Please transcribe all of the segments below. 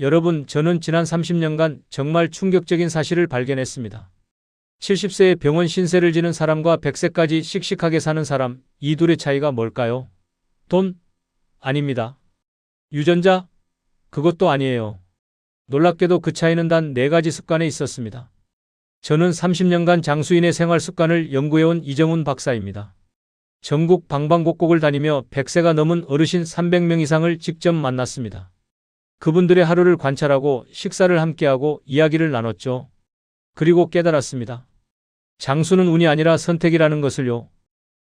여러분, 저는 지난 30년간 정말 충격적인 사실을 발견했습니다. 70세에 병원 신세를 지는 사람과 100세까지 씩씩하게 사는 사람, 이 둘의 차이가 뭘까요? 돈? 아닙니다. 유전자? 그것도 아니에요. 놀랍게도 그 차이는 단 4가지 습관에 있었습니다. 저는 30년간 장수인의 생활 습관을 연구해온 이정훈 박사입니다. 전국 방방곡곡을 다니며 100세가 넘은 어르신 300명 이상을 직접 만났습니다. 그분들의 하루를 관찰하고 식사를 함께하고 이야기를 나눴죠. 그리고 깨달았습니다. 장수는 운이 아니라 선택이라는 것을요.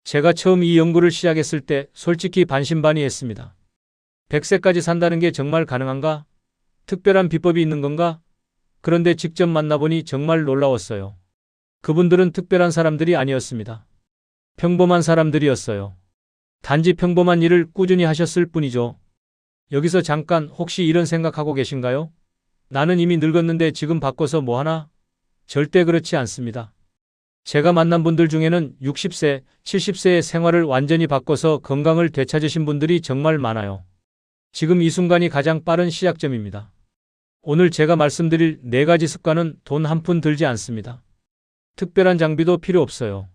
제가 처음 이 연구를 시작했을 때 솔직히 반신반의했습니다. 100세까지 산다는 게 정말 가능한가? 특별한 비법이 있는 건가? 그런데 직접 만나보니 정말 놀라웠어요. 그분들은 특별한 사람들이 아니었습니다. 평범한 사람들이었어요. 단지 평범한 일을 꾸준히 하셨을 뿐이죠. 여기서 잠깐 혹시 이런 생각하고 계신가요? 나는 이미 늙었는데 지금 바꿔서 뭐 하나? 절대 그렇지 않습니다. 제가 만난 분들 중에는 60세, 70세의 생활을 완전히 바꿔서 건강을 되찾으신 분들이 정말 많아요. 지금 이 순간이 가장 빠른 시작점입니다. 오늘 제가 말씀드릴 4가지 습관은 돈 한 푼 들지 않습니다. 특별한 장비도 필요 없어요.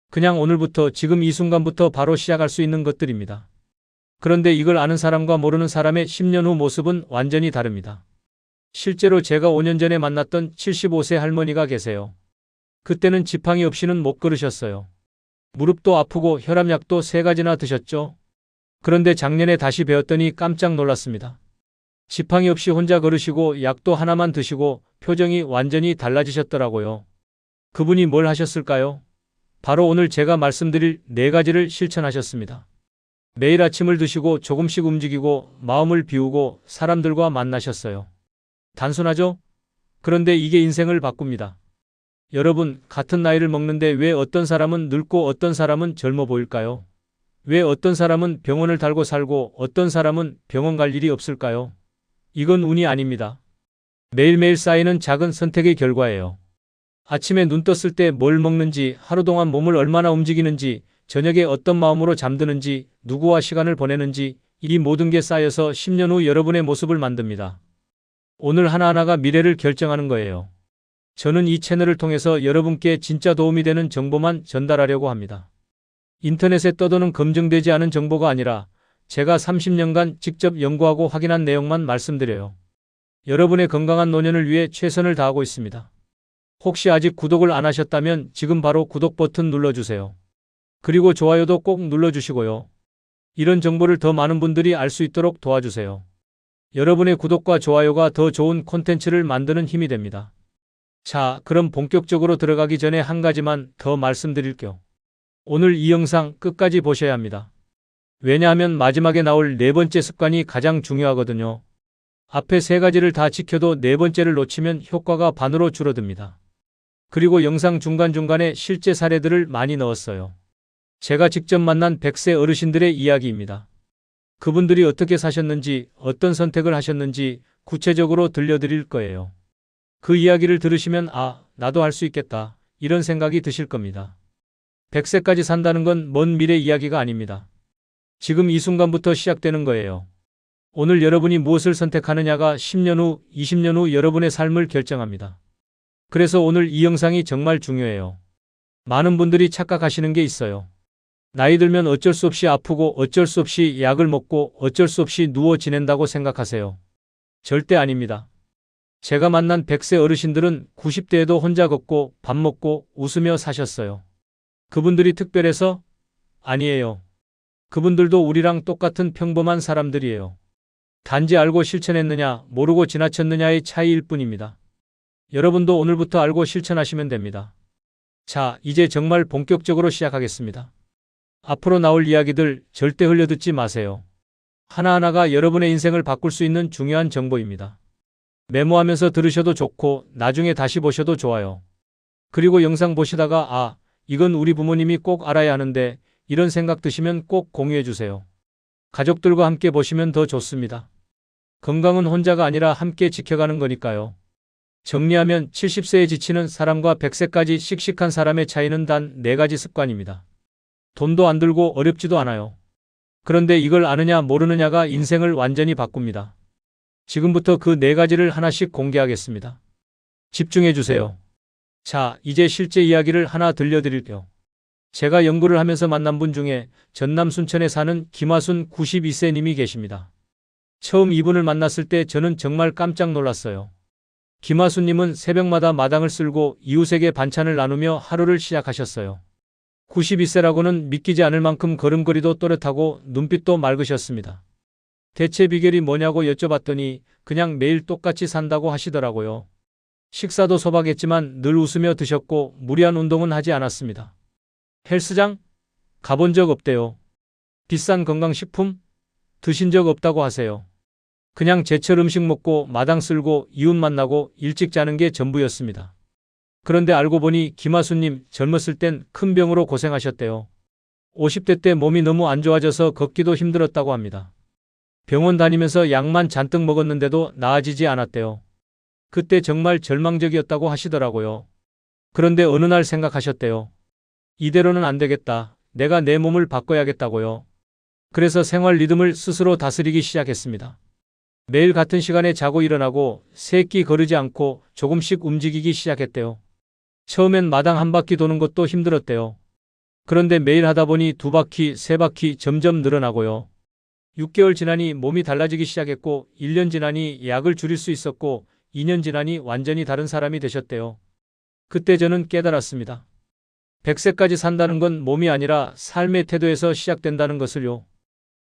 그냥 오늘부터 지금 이 순간부터 바로 시작할 수 있는 것들입니다. 그런데 이걸 아는 사람과 모르는 사람의 10년 후 모습은 완전히 다릅니다. 실제로 제가 5년 전에 만났던 75세 할머니가 계세요. 그때는 지팡이 없이는 못 걸으셨어요. 무릎도 아프고 혈압약도 3가지나 드셨죠. 그런데 작년에 다시 배웠더니 깜짝 놀랐습니다. 지팡이 없이 혼자 걸으시고 약도 하나만 드시고 표정이 완전히 달라지셨더라고요. 그분이 뭘 하셨을까요? 바로 오늘 제가 말씀드릴 4가지를 실천하셨습니다. 매일 아침을 드시고 조금씩 움직이고 마음을 비우고 사람들과 만나셨어요. 단순하죠? 그런데 이게 인생을 바꿉니다. 여러분, 같은 나이를 먹는데 왜 어떤 사람은 늙고 어떤 사람은 젊어 보일까요? 왜 어떤 사람은 병원을 달고 살고 어떤 사람은 병원 갈 일이 없을까요? 이건 운이 아닙니다. 매일매일 쌓이는 작은 선택의 결과예요. 아침에 눈 떴을 때 뭘 먹는지, 하루 동안 몸을 얼마나 움직이는지, 저녁에 어떤 마음으로 잠드는지, 누구와 시간을 보내는지, 이 모든 게 쌓여서 10년 후 여러분의 모습을 만듭니다. 오늘 하나하나가 미래를 결정하는 거예요. 저는 이 채널을 통해서 여러분께 진짜 도움이 되는 정보만 전달하려고 합니다. 인터넷에 떠도는 검증되지 않은 정보가 아니라 제가 30년간 직접 연구하고 확인한 내용만 말씀드려요. 여러분의 건강한 노년을 위해 최선을 다하고 있습니다. 혹시 아직 구독을 안 하셨다면 지금 바로 구독 버튼 눌러주세요. 그리고 좋아요도 꼭 눌러주시고요. 이런 정보를 더 많은 분들이 알 수 있도록 도와주세요. 여러분의 구독과 좋아요가 더 좋은 콘텐츠를 만드는 힘이 됩니다. 자, 그럼 본격적으로 들어가기 전에 한 가지만 더 말씀드릴게요. 오늘 이 영상 끝까지 보셔야 합니다. 왜냐하면 마지막에 나올 4번째 습관이 가장 중요하거든요. 앞에 3가지를 다 지켜도 4번째를 놓치면 효과가 반으로 줄어듭니다. 그리고 영상 중간중간에 실제 사례들을 많이 넣었어요. 제가 직접 만난 100세 어르신들의 이야기입니다. 그분들이 어떻게 사셨는지, 어떤 선택을 하셨는지 구체적으로 들려드릴 거예요. 그 이야기를 들으시면 나도 할 수 있겠다, 이런 생각이 드실 겁니다. 100세까지 산다는 건 먼 미래 이야기가 아닙니다. 지금 이 순간부터 시작되는 거예요. 오늘 여러분이 무엇을 선택하느냐가 10년 후, 20년 후 여러분의 삶을 결정합니다. 그래서 오늘 이 영상이 정말 중요해요. 많은 분들이 착각하시는 게 있어요. 나이 들면 어쩔 수 없이 아프고 어쩔 수 없이 약을 먹고 어쩔 수 없이 누워 지낸다고 생각하세요. 절대 아닙니다. 제가 만난 100세 어르신들은 90대에도 혼자 걷고 밥 먹고 웃으며 사셨어요. 그분들이 특별해서? 아니에요. 그분들도 우리랑 똑같은 평범한 사람들이에요. 단지 알고 실천했느냐, 모르고 지나쳤느냐의 차이일 뿐입니다. 여러분도 오늘부터 알고 실천하시면 됩니다. 자, 이제 정말 본격적으로 시작하겠습니다. 앞으로 나올 이야기들 절대 흘려듣지 마세요. 하나하나가 여러분의 인생을 바꿀 수 있는 중요한 정보입니다. 메모하면서 들으셔도 좋고 나중에 다시 보셔도 좋아요. 그리고 영상 보시다가 이건 우리 부모님이 꼭 알아야 하는데 이런 생각 드시면 꼭 공유해 주세요. 가족들과 함께 보시면 더 좋습니다. 건강은 혼자가 아니라 함께 지켜가는 거니까요. 정리하면 70세에 지치는 사람과 100세까지 씩씩한 사람의 차이는 단 4가지 습관입니다. 돈도 안 들고 어렵지도 않아요. 그런데 이걸 아느냐 모르느냐가 인생을 완전히 바꿉니다. 지금부터 그 네 가지를 하나씩 공개하겠습니다. 집중해 주세요. 자, 이제 실제 이야기를 하나 들려드릴게요. 제가 연구를 하면서 만난 분 중에 전남 순천에 사는 김화순 92세 님이 계십니다. 처음 이분을 만났을 때 저는 정말 깜짝 놀랐어요. 김화순 님은 새벽마다 마당을 쓸고 이웃에게 반찬을 나누며 하루를 시작하셨어요. 92세라고는 믿기지 않을 만큼 걸음걸이도 또렷하고 눈빛도 맑으셨습니다. 대체 비결이 뭐냐고 여쭤봤더니 그냥 매일 똑같이 산다고 하시더라고요. 식사도 소박했지만 늘 웃으며 드셨고 무리한 운동은 하지 않았습니다. 헬스장? 가본 적 없대요. 비싼 건강식품? 드신 적 없다고 하세요. 그냥 제철 음식 먹고 마당 쓸고 이웃 만나고 일찍 자는 게 전부였습니다. 그런데 알고 보니 김하수님 젊었을 땐 큰 병으로 고생하셨대요. 50대 때 몸이 너무 안 좋아져서 걷기도 힘들었다고 합니다. 병원 다니면서 약만 잔뜩 먹었는데도 나아지지 않았대요. 그때 정말 절망적이었다고 하시더라고요. 그런데 어느 날 생각하셨대요. 이대로는 안 되겠다. 내가 내 몸을 바꿔야겠다고요. 그래서 생활 리듬을 스스로 다스리기 시작했습니다. 매일 같은 시간에 자고 일어나고 새끼 거르지 않고 조금씩 움직이기 시작했대요. 처음엔 마당 한 바퀴 도는 것도 힘들었대요. 그런데 매일 하다 보니 2바퀴, 3바퀴 점점 늘어나고요. 6개월 지나니 몸이 달라지기 시작했고 1년 지나니 약을 줄일 수 있었고 2년 지나니 완전히 다른 사람이 되셨대요. 그때 저는 깨달았습니다. 100세까지 산다는 건 몸이 아니라 삶의 태도에서 시작된다는 것을요.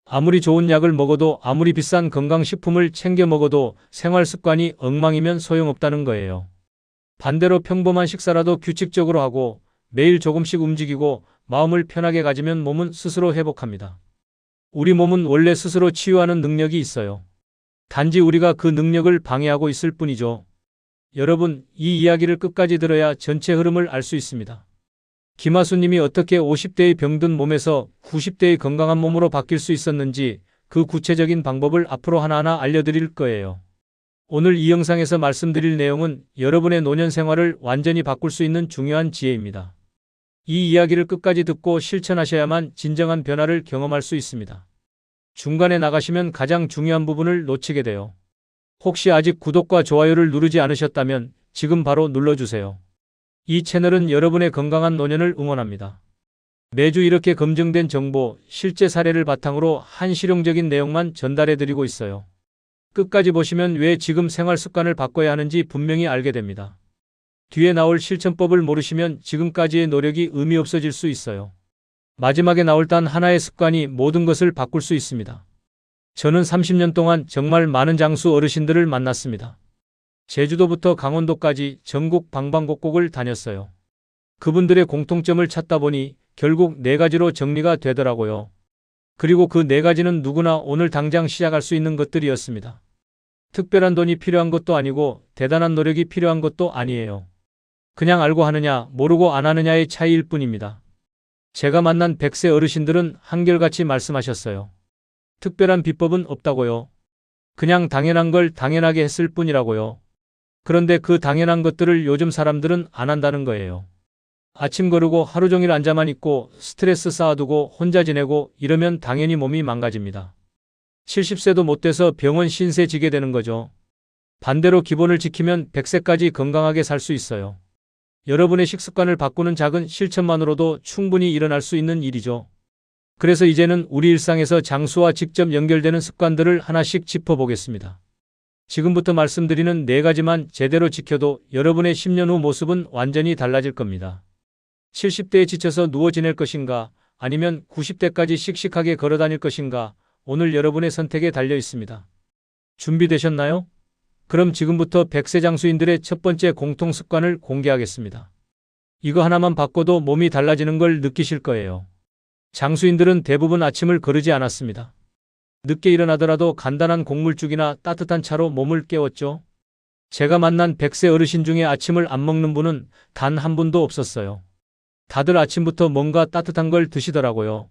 아무리 좋은 약을 먹어도 아무리 비싼 건강식품을 챙겨 먹어도 생활 습관이 엉망이면 소용없다는 거예요. 반대로 평범한 식사라도 규칙적으로 하고 매일 조금씩 움직이고 마음을 편하게 가지면 몸은 스스로 회복합니다. 우리 몸은 원래 스스로 치유하는 능력이 있어요. 단지 우리가 그 능력을 방해하고 있을 뿐이죠. 여러분, 이 이야기를 끝까지 들어야 전체 흐름을 알 수 있습니다. 김하수님이 어떻게 50대의 병든 몸에서 90대의 건강한 몸으로 바뀔 수 있었는지 그 구체적인 방법을 앞으로 하나하나 알려드릴 거예요. 오늘 이 영상에서 말씀드릴 내용은 여러분의 노년 생활을 완전히 바꿀 수 있는 중요한 지혜입니다. 이 이야기를 끝까지 듣고 실천하셔야만 진정한 변화를 경험할 수 있습니다. 중간에 나가시면 가장 중요한 부분을 놓치게 돼요. 혹시 아직 구독과 좋아요를 누르지 않으셨다면 지금 바로 눌러주세요. 이 채널은 여러분의 건강한 노년을 응원합니다. 매주 이렇게 검증된 정보, 실제 사례를 바탕으로 한실용적인 내용만 전달해드리고 있어요. 끝까지 보시면 왜 지금 생활 습관을 바꿔야 하는지 분명히 알게 됩니다. 뒤에 나올 실천법을 모르시면 지금까지의 노력이 의미 없어질 수 있어요. 마지막에 나올 단 하나의 습관이 모든 것을 바꿀 수 있습니다. 저는 30년 동안 정말 많은 장수 어르신들을 만났습니다. 제주도부터 강원도까지 전국 방방곡곡을 다녔어요. 그분들의 공통점을 찾다 보니 결국 4가지로 정리가 되더라고요. 그리고 그 4가지는 누구나 오늘 당장 시작할 수 있는 것들이었습니다. 특별한 돈이 필요한 것도 아니고 대단한 노력이 필요한 것도 아니에요. 그냥 알고 하느냐, 모르고 안 하느냐의 차이일 뿐입니다. 제가 만난 100세 어르신들은 한결같이 말씀하셨어요. 특별한 비법은 없다고요. 그냥 당연한 걸 당연하게 했을 뿐이라고요. 그런데 그 당연한 것들을 요즘 사람들은 안 한다는 거예요. 아침 거르고 하루 종일 앉아만 있고 스트레스 쌓아두고 혼자 지내고 이러면 당연히 몸이 망가집니다. 70세도 못 돼서 병원 신세 지게 되는 거죠. 반대로 기본을 지키면 100세까지 건강하게 살 수 있어요. 여러분의 식습관을 바꾸는 작은 실천만으로도 충분히 일어날 수 있는 일이죠. 그래서 이제는 우리 일상에서 장수와 직접 연결되는 습관들을 하나씩 짚어보겠습니다. 지금부터 말씀드리는 4가지만 제대로 지켜도 여러분의 10년 후 모습은 완전히 달라질 겁니다. 70대에 지쳐서 누워 지낼 것인가, 아니면 90대까지 씩씩하게 걸어 다닐 것인가, 오늘 여러분의 선택에 달려 있습니다. 준비되셨나요? 그럼 지금부터 100세 장수인들의 첫 번째 공통 습관을 공개하겠습니다. 이거 하나만 바꿔도 몸이 달라지는 걸 느끼실 거예요. 장수인들은 대부분 아침을 거르지 않았습니다. 늦게 일어나더라도 간단한 곡물죽이나 따뜻한 차로 몸을 깨웠죠. 제가 만난 100세 어르신 중에 아침을 안 먹는 분은 단 한 분도 없었어요. 다들 아침부터 뭔가 따뜻한 걸 드시더라고요.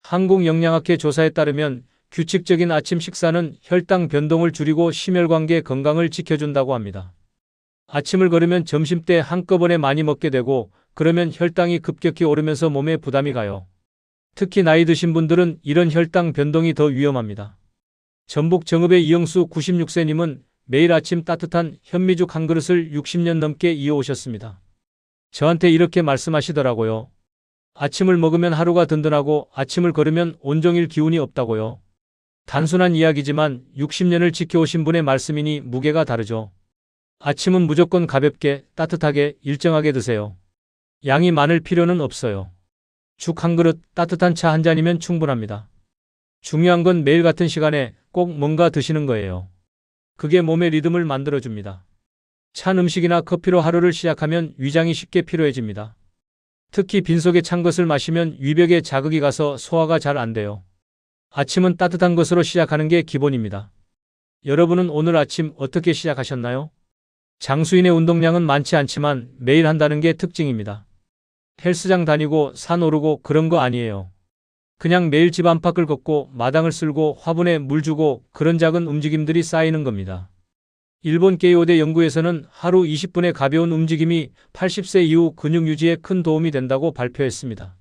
한국영양학회 조사에 따르면 규칙적인 아침 식사는 혈당 변동을 줄이고 심혈관계 건강을 지켜준다고 합니다. 아침을 거르면 점심때 한꺼번에 많이 먹게 되고 그러면 혈당이 급격히 오르면서 몸에 부담이 가요. 특히 나이 드신 분들은 이런 혈당 변동이 더 위험합니다. 전북 정읍의 이영수 96세님은 매일 아침 따뜻한 현미죽 한 그릇을 60년 넘게 이어오셨습니다. 저한테 이렇게 말씀하시더라고요. 아침을 먹으면 하루가 든든하고 아침을 걸으면 온종일 기운이 없다고요. 단순한 이야기지만 60년을 지켜오신 분의 말씀이니 무게가 다르죠. 아침은 무조건 가볍게, 따뜻하게, 일정하게 드세요. 양이 많을 필요는 없어요. 죽 한 그릇, 따뜻한 차 한 잔이면 충분합니다. 중요한 건 매일 같은 시간에 꼭 뭔가 드시는 거예요. 그게 몸의 리듬을 만들어줍니다. 찬 음식이나 커피로 하루를 시작하면 위장이 쉽게 피로해집니다. 특히 빈속에 찬 것을 마시면 위벽에 자극이 가서 소화가 잘 안 돼요. 아침은 따뜻한 것으로 시작하는 게 기본입니다. 여러분은 오늘 아침 어떻게 시작하셨나요? 장수인의 운동량은 많지 않지만 매일 한다는 게 특징입니다. 헬스장 다니고 산 오르고 그런 거 아니에요. 그냥 매일 집 안팎을 걷고 마당을 쓸고 화분에 물 주고 그런 작은 움직임들이 쌓이는 겁니다. 일본 게이오대 연구에서는 하루 20분의 가벼운 움직임이 80세 이후 근육 유지에 큰 도움이 된다고 발표했습니다.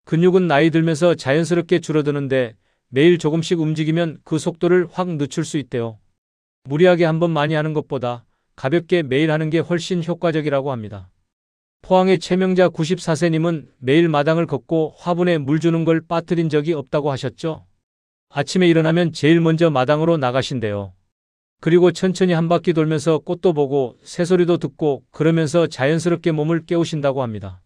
근육은 나이 들면서 자연스럽게 줄어드는데 매일 조금씩 움직이면 그 속도를 확 늦출 수 있대요. 무리하게 한번 많이 하는 것보다 가볍게 매일 하는 게 훨씬 효과적이라고 합니다. 포항의 최명자 94세님은 매일 마당을 걷고 화분에 물 주는 걸 빠뜨린 적이 없다고 하셨죠? 아침에 일어나면 제일 먼저 마당으로 나가신대요. 그리고 천천히 한 바퀴 돌면서 꽃도 보고 새소리도 듣고 그러면서 자연스럽게 몸을 깨우신다고 합니다.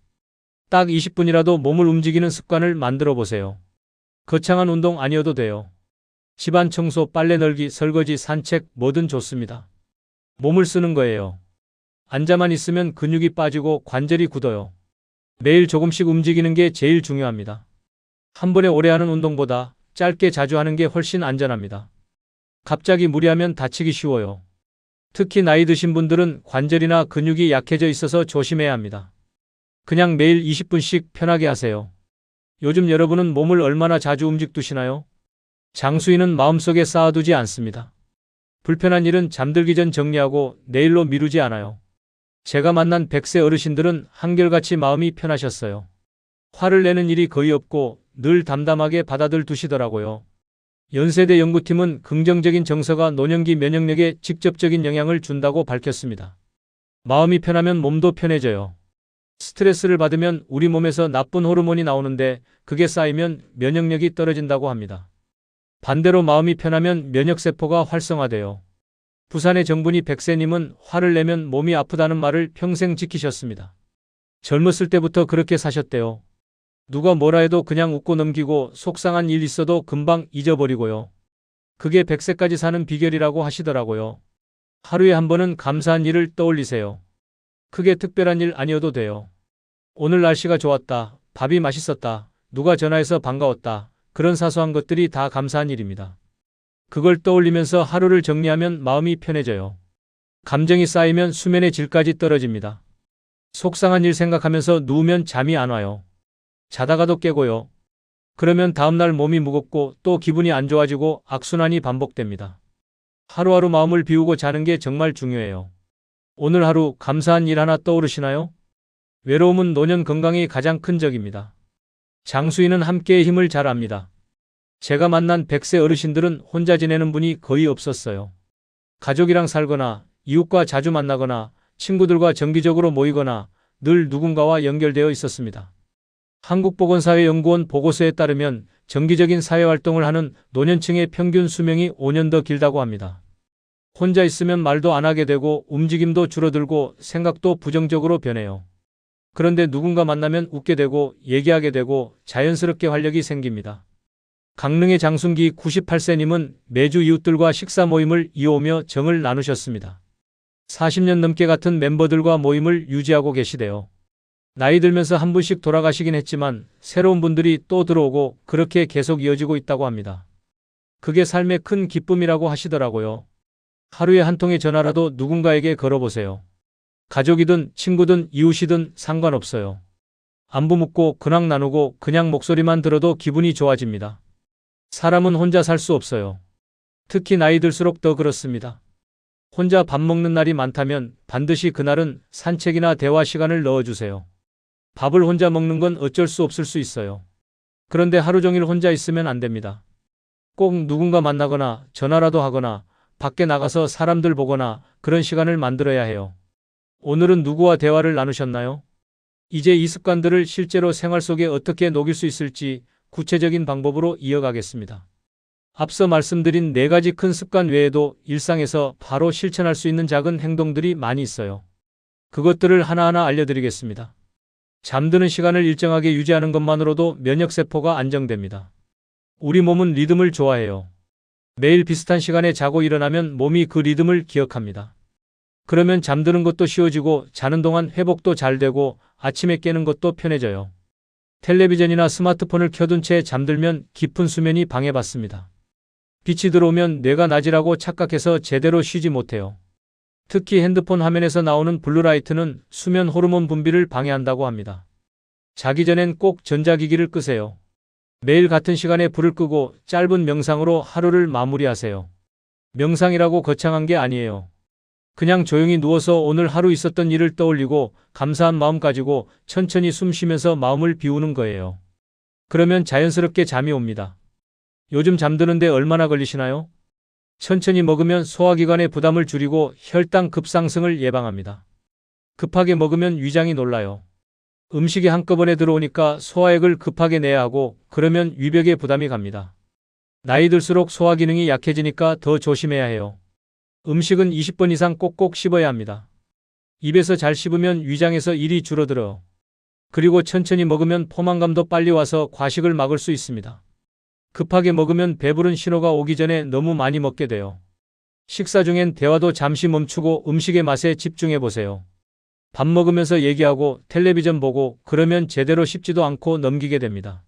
딱 20분이라도 몸을 움직이는 습관을 만들어 보세요. 거창한 운동 아니어도 돼요. 집안 청소, 빨래 널기, 설거지, 산책 뭐든 좋습니다. 몸을 쓰는 거예요. 앉아만 있으면 근육이 빠지고 관절이 굳어요. 매일 조금씩 움직이는 게 제일 중요합니다. 한 번에 오래 하는 운동보다 짧게 자주 하는 게 훨씬 안전합니다. 갑자기 무리하면 다치기 쉬워요. 특히 나이 드신 분들은 관절이나 근육이 약해져 있어서 조심해야 합니다. 그냥 매일 20분씩 편하게 하세요. 요즘 여러분은 몸을 얼마나 자주 움직이시나요? 장수인은 마음속에 쌓아두지 않습니다. 불편한 일은 잠들기 전 정리하고 내일로 미루지 않아요. 제가 만난 100세 어르신들은 한결같이 마음이 편하셨어요. 화를 내는 일이 거의 없고 늘 담담하게 받아들 두시더라고요. 연세대 연구팀은 긍정적인 정서가 노년기 면역력에 직접적인 영향을 준다고 밝혔습니다. 마음이 편하면 몸도 편해져요. 스트레스를 받으면 우리 몸에서 나쁜 호르몬이 나오는데 그게 쌓이면 면역력이 떨어진다고 합니다. 반대로 마음이 편하면 면역세포가 활성화돼요. 부산의 정분이 100세님은 화를 내면 몸이 아프다는 말을 평생 지키셨습니다. 젊었을 때부터 그렇게 사셨대요. 누가 뭐라 해도 그냥 웃고 넘기고 속상한 일 있어도 금방 잊어버리고요. 그게 100세까지 사는 비결이라고 하시더라고요. 하루에 한 번은 감사한 일을 떠올리세요. 크게 특별한 일 아니어도 돼요. 오늘 날씨가 좋았다. 밥이 맛있었다. 누가 전화해서 반가웠다. 그런 사소한 것들이 다 감사한 일입니다. 그걸 떠올리면서 하루를 정리하면 마음이 편해져요. 감정이 쌓이면 수면의 질까지 떨어집니다. 속상한 일 생각하면서 누우면 잠이 안 와요. 자다가도 깨고요. 그러면 다음날 몸이 무겁고 또 기분이 안 좋아지고 악순환이 반복됩니다. 하루하루 마음을 비우고 자는 게 정말 중요해요. 오늘 하루 감사한 일 하나 떠오르시나요? 외로움은 노년 건강의 가장 큰 적입니다. 장수인은 함께의 힘을 잘 압니다. 제가 만난 100세 어르신들은 혼자 지내는 분이 거의 없었어요. 가족이랑 살거나 이웃과 자주 만나거나 친구들과 정기적으로 모이거나 늘 누군가와 연결되어 있었습니다. 한국보건사회연구원 보고서에 따르면 정기적인 사회활동을 하는 노년층의 평균 수명이 5년 더 길다고 합니다. 혼자 있으면 말도 안 하게 되고 움직임도 줄어들고 생각도 부정적으로 변해요. 그런데 누군가 만나면 웃게 되고 얘기하게 되고 자연스럽게 활력이 생깁니다. 강릉의 장순기 98세님은 매주 이웃들과 식사 모임을 이어오며 정을 나누셨습니다. 40년 넘게 같은 멤버들과 모임을 유지하고 계시대요. 나이 들면서 한 분씩 돌아가시긴 했지만 새로운 분들이 또 들어오고 그렇게 계속 이어지고 있다고 합니다. 그게 삶의 큰 기쁨이라고 하시더라고요. 하루에 한 통의 전화라도 누군가에게 걸어보세요. 가족이든 친구든 이웃이든 상관없어요. 안부 묻고 근황 나누고 그냥 목소리만 들어도 기분이 좋아집니다. 사람은 혼자 살 수 없어요. 특히 나이 들수록 더 그렇습니다. 혼자 밥 먹는 날이 많다면 반드시 그날은 산책이나 대화 시간을 넣어주세요. 밥을 혼자 먹는 건 어쩔 수 없을 수 있어요. 그런데 하루 종일 혼자 있으면 안 됩니다. 꼭 누군가 만나거나 전화라도 하거나 밖에 나가서 사람들 보거나 그런 시간을 만들어야 해요. 오늘은 누구와 대화를 나누셨나요? 이제 이 습관들을 실제로 생활 속에 어떻게 녹일 수 있을지 구체적인 방법으로 이어가겠습니다. 앞서 말씀드린 4가지 큰 습관 외에도 일상에서 바로 실천할 수 있는 작은 행동들이 많이 있어요. 그것들을 하나하나 알려드리겠습니다. 잠드는 시간을 일정하게 유지하는 것만으로도 면역세포가 안정됩니다. 우리 몸은 리듬을 좋아해요. 매일 비슷한 시간에 자고 일어나면 몸이 그 리듬을 기억합니다. 그러면 잠드는 것도 쉬워지고 자는 동안 회복도 잘 되고 아침에 깨는 것도 편해져요. 텔레비전이나 스마트폰을 켜둔 채 잠들면 깊은 수면이 방해받습니다. 빛이 들어오면 뇌가 낮이라고 착각해서 제대로 쉬지 못해요. 특히 핸드폰 화면에서 나오는 블루라이트는 수면 호르몬 분비를 방해한다고 합니다. 자기 전엔 꼭 전자기기를 끄세요. 매일 같은 시간에 불을 끄고 짧은 명상으로 하루를 마무리하세요. 명상이라고 거창한 게 아니에요. 그냥 조용히 누워서 오늘 하루 있었던 일을 떠올리고 감사한 마음 가지고 천천히 숨 쉬면서 마음을 비우는 거예요. 그러면 자연스럽게 잠이 옵니다. 요즘 잠드는데 얼마나 걸리시나요? 천천히 먹으면 소화기관의 부담을 줄이고 혈당 급상승을 예방합니다. 급하게 먹으면 위장이 놀라요. 음식이 한꺼번에 들어오니까 소화액을 급하게 내야 하고 그러면 위벽에 부담이 갑니다. 나이 들수록 소화 기능이 약해지니까 더 조심해야 해요. 음식은 20번 이상 꼭꼭 씹어야 합니다. 입에서 잘 씹으면 위장에서 일이 줄어들어요. 그리고 천천히 먹으면 포만감도 빨리 와서 과식을 막을 수 있습니다. 급하게 먹으면 배부른 신호가 오기 전에 너무 많이 먹게 돼요. 식사 중엔 대화도 잠시 멈추고 음식의 맛에 집중해 보세요. 밥 먹으면서 얘기하고 텔레비전 보고 그러면 제대로 씹지도 않고 넘기게 됩니다.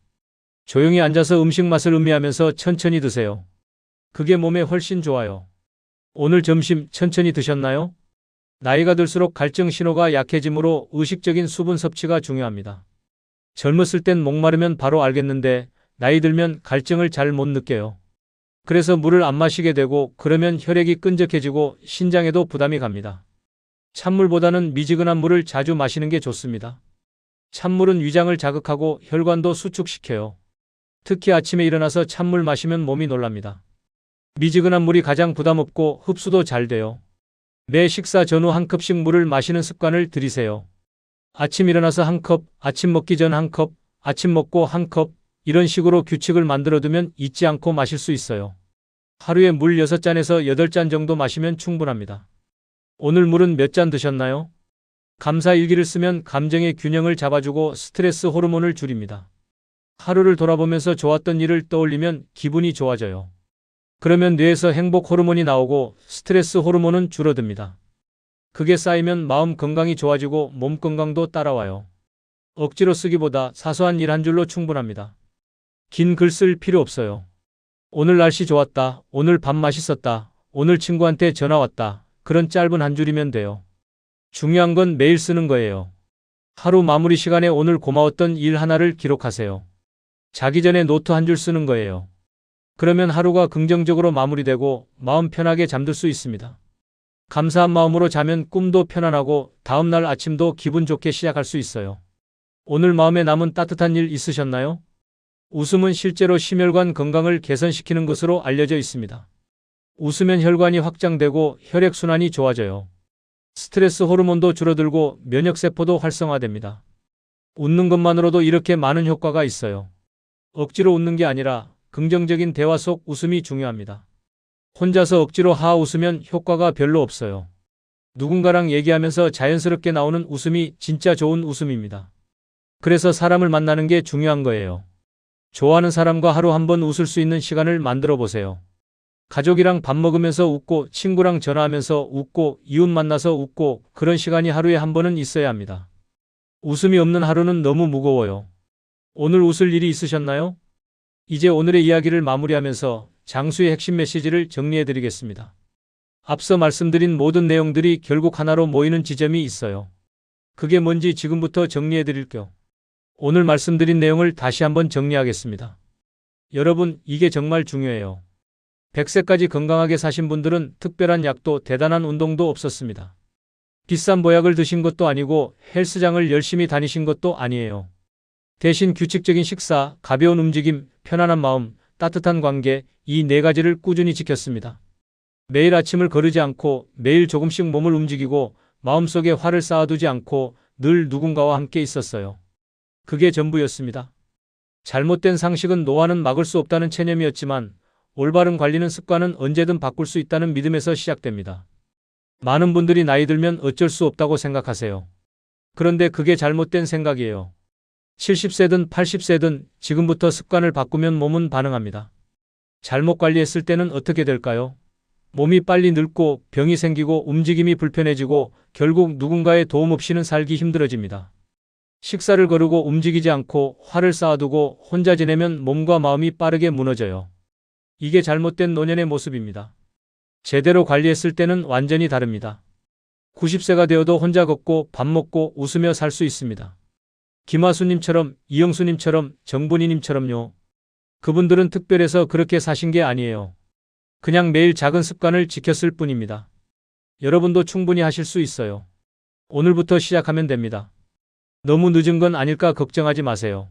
조용히 앉아서 음식 맛을 음미하면서 천천히 드세요. 그게 몸에 훨씬 좋아요. 오늘 점심 천천히 드셨나요? 나이가 들수록 갈증 신호가 약해지므로 의식적인 수분 섭취가 중요합니다. 젊었을 땐 목마르면 바로 알겠는데 나이 들면 갈증을 잘 못 느껴요. 그래서 물을 안 마시게 되고 그러면 혈액이 끈적해지고 신장에도 부담이 갑니다. 찬물보다는 미지근한 물을 자주 마시는 게 좋습니다. 찬물은 위장을 자극하고 혈관도 수축시켜요. 특히 아침에 일어나서 찬물 마시면 몸이 놀랍니다. 미지근한 물이 가장 부담 없고 흡수도 잘 돼요. 매 식사 전후 한 컵씩 물을 마시는 습관을 들이세요. 아침 일어나서 한 컵, 아침 먹기 전 한 컵, 아침 먹고 한 컵, 이런 식으로 규칙을 만들어두면 잊지 않고 마실 수 있어요. 하루에 물 6잔에서 8잔 정도 마시면 충분합니다. 오늘 물은 몇 잔 드셨나요? 감사 일기를 쓰면 감정의 균형을 잡아주고 스트레스 호르몬을 줄입니다. 하루를 돌아보면서 좋았던 일을 떠올리면 기분이 좋아져요. 그러면 뇌에서 행복 호르몬이 나오고 스트레스 호르몬은 줄어듭니다. 그게 쌓이면 마음 건강이 좋아지고 몸 건강도 따라와요. 억지로 쓰기보다 사소한 일 한 줄로 충분합니다. 긴 글 쓸 필요 없어요. 오늘 날씨 좋았다. 오늘 밥 맛있었다. 오늘 친구한테 전화 왔다. 그런 짧은 한 줄이면 돼요. 중요한 건 매일 쓰는 거예요. 하루 마무리 시간에 오늘 고마웠던 일 하나를 기록하세요. 자기 전에 노트 한 줄 쓰는 거예요. 그러면 하루가 긍정적으로 마무리되고 마음 편하게 잠들 수 있습니다. 감사한 마음으로 자면 꿈도 편안하고 다음날 아침도 기분 좋게 시작할 수 있어요. 오늘 마음에 남은 따뜻한 일 있으셨나요? 웃음은 실제로 심혈관 건강을 개선시키는 것으로 알려져 있습니다. 웃으면 혈관이 확장되고 혈액순환이 좋아져요. 스트레스 호르몬도 줄어들고 면역세포도 활성화됩니다. 웃는 것만으로도 이렇게 많은 효과가 있어요. 억지로 웃는 게 아니라 긍정적인 대화 속 웃음이 중요합니다. 혼자서 억지로 하하 웃으면 효과가 별로 없어요. 누군가랑 얘기하면서 자연스럽게 나오는 웃음이 진짜 좋은 웃음입니다. 그래서 사람을 만나는 게 중요한 거예요. 좋아하는 사람과 하루 한 번 웃을 수 있는 시간을 만들어 보세요. 가족이랑 밥 먹으면서 웃고 친구랑 전화하면서 웃고 이웃 만나서 웃고 그런 시간이 하루에 한 번은 있어야 합니다. 웃음이 없는 하루는 너무 무거워요. 오늘 웃을 일이 있으셨나요? 이제 오늘의 이야기를 마무리하면서 장수의 핵심 메시지를 정리해 드리겠습니다. 앞서 말씀드린 모든 내용들이 결국 하나로 모이는 지점이 있어요. 그게 뭔지 지금부터 정리해 드릴게요. 오늘 말씀드린 내용을 다시 한번 정리하겠습니다. 여러분, 이게 정말 중요해요. 100세까지 건강하게 사신 분들은 특별한 약도 대단한 운동도 없었습니다. 비싼 보약을 드신 것도 아니고 헬스장을 열심히 다니신 것도 아니에요. 대신 규칙적인 식사, 가벼운 움직임, 편안한 마음, 따뜻한 관계, 이 네 가지를 꾸준히 지켰습니다. 매일 아침을 거르지 않고 매일 조금씩 몸을 움직이고 마음속에 화를 쌓아두지 않고 늘 누군가와 함께 있었어요. 그게 전부였습니다. 잘못된 상식은 노화는 막을 수 없다는 체념이었지만 올바른 관리는 습관은 언제든 바꿀 수 있다는 믿음에서 시작됩니다. 많은 분들이 나이 들면 어쩔 수 없다고 생각하세요. 그런데 그게 잘못된 생각이에요. 70세든 80세든 지금부터 습관을 바꾸면 몸은 반응합니다. 잘못 관리했을 때는 어떻게 될까요? 몸이 빨리 늙고 병이 생기고 움직임이 불편해지고 결국 누군가의 도움 없이는 살기 힘들어집니다. 식사를 거르고 움직이지 않고 화를 쌓아두고 혼자 지내면 몸과 마음이 빠르게 무너져요. 이게 잘못된 노년의 모습입니다. 제대로 관리했을 때는 완전히 다릅니다. 90세가 되어도 혼자 걷고 밥 먹고 웃으며 살 수 있습니다. 김하수님처럼, 이영수님처럼, 정분이님처럼요. 그분들은 특별해서 그렇게 사신 게 아니에요. 그냥 매일 작은 습관을 지켰을 뿐입니다. 여러분도 충분히 하실 수 있어요. 오늘부터 시작하면 됩니다. 너무 늦은 건 아닐까 걱정하지 마세요.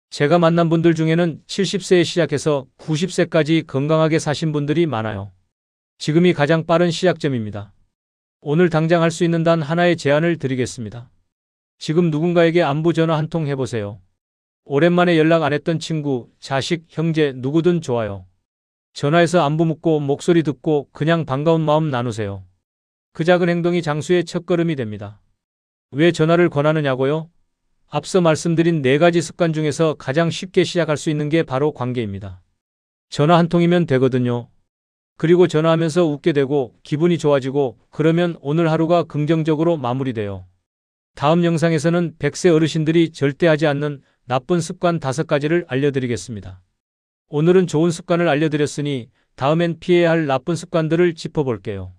제가 만난 분들 중에는 70세에 시작해서 90세까지 건강하게 사신 분들이 많아요. 지금이 가장 빠른 시작점입니다. 오늘 당장 할 수 있는 단 하나의 제안을 드리겠습니다. 지금 누군가에게 안부 전화 한 통 해보세요. 오랜만에 연락 안 했던 친구, 자식, 형제 누구든 좋아요. 전화해서 안부 묻고 목소리 듣고 그냥 반가운 마음 나누세요. 그 작은 행동이 장수의 첫걸음이 됩니다. 왜 전화를 권하느냐고요? 앞서 말씀드린 네 가지 습관 중에서 가장 쉽게 시작할 수 있는 게 바로 관계입니다. 전화 한 통이면 되거든요. 그리고 전화하면서 웃게 되고 기분이 좋아지고 그러면 오늘 하루가 긍정적으로 마무리돼요. 다음 영상에서는 100세 어르신들이 절대 하지 않는 나쁜 습관 5가지를 알려드리겠습니다. 오늘은 좋은 습관을 알려드렸으니 다음엔 피해야 할 나쁜 습관들을 짚어볼게요.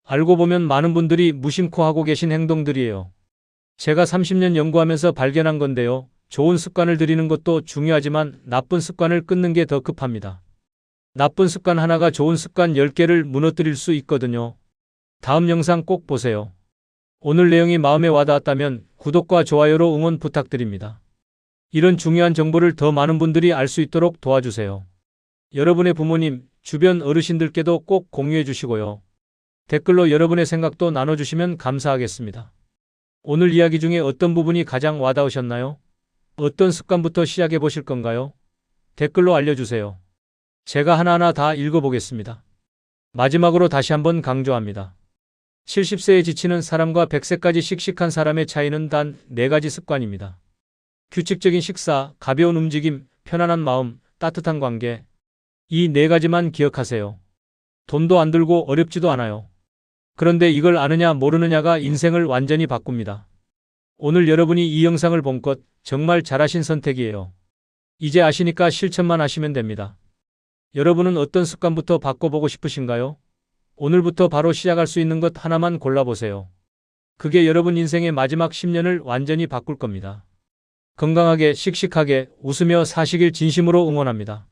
알고 보면 많은 분들이 무심코 하고 계신 행동들이에요. 제가 30년 연구하면서 발견한 건데요. 좋은 습관을 들이는 것도 중요하지만 나쁜 습관을 끊는 게 더 급합니다. 나쁜 습관 하나가 좋은 습관 10개를 무너뜨릴 수 있거든요. 다음 영상 꼭 보세요. 오늘 내용이 마음에 와닿았다면 구독과 좋아요로 응원 부탁드립니다. 이런 중요한 정보를 더 많은 분들이 알 수 있도록 도와주세요. 여러분의 부모님, 주변 어르신들께도 꼭 공유해 주시고요. 댓글로 여러분의 생각도 나눠주시면 감사하겠습니다. 오늘 이야기 중에 어떤 부분이 가장 와닿으셨나요? 어떤 습관부터 시작해 보실 건가요? 댓글로 알려주세요. 제가 하나하나 다 읽어보겠습니다. 마지막으로 다시 한번 강조합니다. 70세에 지치는 사람과 100세까지 씩씩한 사람의 차이는 단 4가지 습관입니다. 규칙적인 식사, 가벼운 움직임, 편안한 마음, 따뜻한 관계. 이 4가지만 기억하세요. 돈도 안 들고 어렵지도 않아요. 그런데 이걸 아느냐 모르느냐가 인생을 완전히 바꿉니다. 오늘 여러분이 이 영상을 본 것 정말 잘하신 선택이에요. 이제 아시니까 실천만 하시면 됩니다. 여러분은 어떤 습관부터 바꿔보고 싶으신가요? 오늘부터 바로 시작할 수 있는 것 하나만 골라보세요. 그게 여러분 인생의 마지막 10년을 완전히 바꿀 겁니다. 건강하게 씩씩하게 웃으며 사시길 진심으로 응원합니다.